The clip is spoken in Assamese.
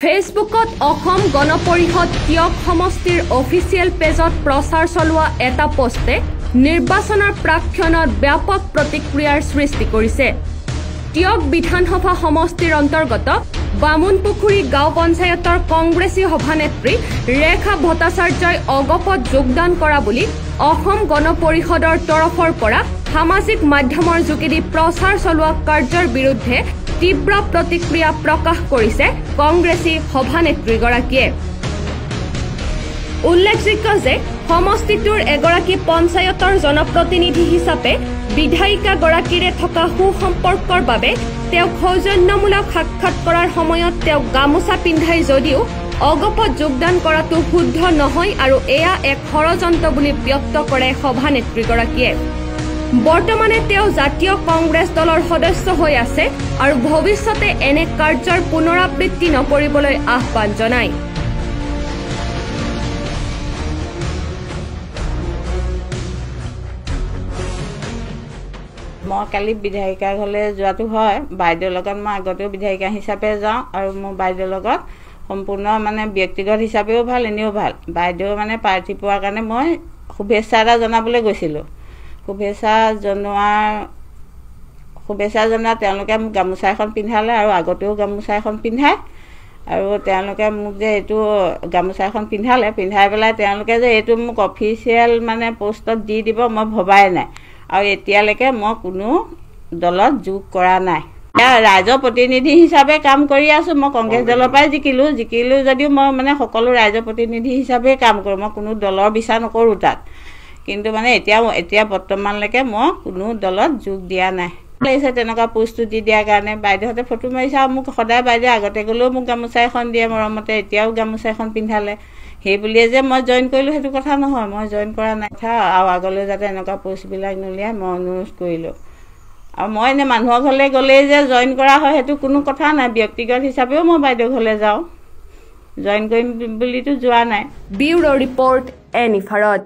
ফেচবুকত অসম গণ পৰিষদ টিয়ক সমষ্টিৰ অফিচিয়েল পেজত প্ৰচাৰ চলোৱা এটা পোষ্টে নিৰ্বাচনৰ প্ৰাক্ষণত ব্যাপক প্ৰতিক্ৰিয়াৰ সৃষ্টি কৰিছে। টিয়ক বিধানসভা সমষ্টিৰ অন্তৰ্গত বামুনপুখুৰী গাঁও পঞ্চায়তৰ কংগ্ৰেছী সভানেত্ৰী ৰেখা ভট্টাচাৰ্যই অগপত যোগদান কৰা বুলি অসম গণ পৰিষদৰ তৰফৰ পৰা সামাজিক মাধ্যমৰ যোগেদি প্ৰচাৰ চলোৱা কাৰ্যৰ বিৰুদ্ধে তীব্ৰ প্ৰতিক্ৰিয়া প্ৰকাশ কৰিছে কংগ্ৰেছী সভানেত্ৰীগৰাকীয়ে। উল্লেখযোগ্য যে সমষ্টিটোৰ এগৰাকী পঞ্চায়তৰ জনপ্ৰতিনিধি হিচাপে বিধায়িকাগৰাকীৰে থকা সুসম্পৰ্কৰ বাবে তেওঁক সৌজন্যমূলক সাক্ষাৎ কৰাৰ সময়ত তেওঁক গামোচা পিন্ধাই যদিও অগপত যোগদান কৰাটো শুদ্ধ নহয় আৰু এয়া এক ষড়যন্ত্ৰ বুলি ব্যক্ত কৰে সভানেত্ৰীগৰাকীয়ে। বৰ্তমানে তেওঁ জাতীয় কংগ্ৰেছ দলৰ সদস্য হৈ আছে আৰু ভৱিষ্যতে এনে কাৰ্যৰ পুনৰাবৃত্তি নকৰিবলৈ আহ্বান জনায়। মই কালি বিধায়িকা ঘৰলৈ যোৱাটো হয়। বাইদেউৰ লগত মই আগতেও বিধায়িকা হিচাপে যাওঁ আৰু মোৰ বাইদেউৰ লগত সম্পূৰ্ণ মানে ব্যক্তিগত হিচাপেও ভাল, এনেও ভাল। বাইদেউ মানে প্ৰাৰ্থী পোৱাৰ কাৰণে মই শুভেচ্ছা এটা জনাবলৈ গৈছিলোঁ। শুভেচ্ছা জনোৱা তেওঁলোকে মোক গামোচা এখন পিন্ধালে আৰু আগতেও গামোচা এখন পিন্ধায় আৰু তেওঁলোকে মোক যে এইটো গামোচা এখন পিন্ধাই পেলাই তেওঁলোকে যে এইটো মোক অফিচিয়েল মানে পোষ্টত দি দিব মই ভবাই নাই আৰু এতিয়ালৈকে মই কোনো দলত যোগ কৰা নাই। ৰাইজৰ প্ৰতিনিধি হিচাপে কাম কৰি আছোঁ। মই কংগ্ৰেছ দলৰ পৰাই জিকিলোঁ যদিও মই মানে সকলো ৰাইজৰ প্ৰতিনিধি হিচাপে কাম কৰোঁ। মই কোনো দলৰ বিচাৰ নকৰোঁ তাত, কিন্তু মানে এতিয়া বৰ্তমানলৈকে মই কোনো দলত যোগ দিয়া নাই। লাগিছে তেনেকুৱা পোষ্টটো দি দিয়াৰ কাৰণে। বাইদেউহঁতে ফটো মাৰিছে আৰু মোক সদায় বাইদেউ আগতে গ'লেও মোক গামোচা এখন দিয়ে মৰমতে, এতিয়াও গামোচা এখন পিন্ধালে। সেই বুলিয়ে যে মই জইন কৰিলোঁ সেইটো কথা নহয়, মই জইন কৰা নাই কথা। আৰু আগলৈ যাতে এনেকুৱা পোষ্টবিলাক নুলিয়াই মই অনুৰোধ কৰিলোঁ। আৰু মই এনেই মানুহৰ ঘৰলৈ গ'লেই যে জইন কৰা হয় সেইটো কোনো কথা নাই। ব্যক্তিগত হিচাপেও মই বাইদেউ ঘৰলৈ যাওঁ, জইন কৰিম বুলিতো যোৱা নাই। Bureau report any Bharat.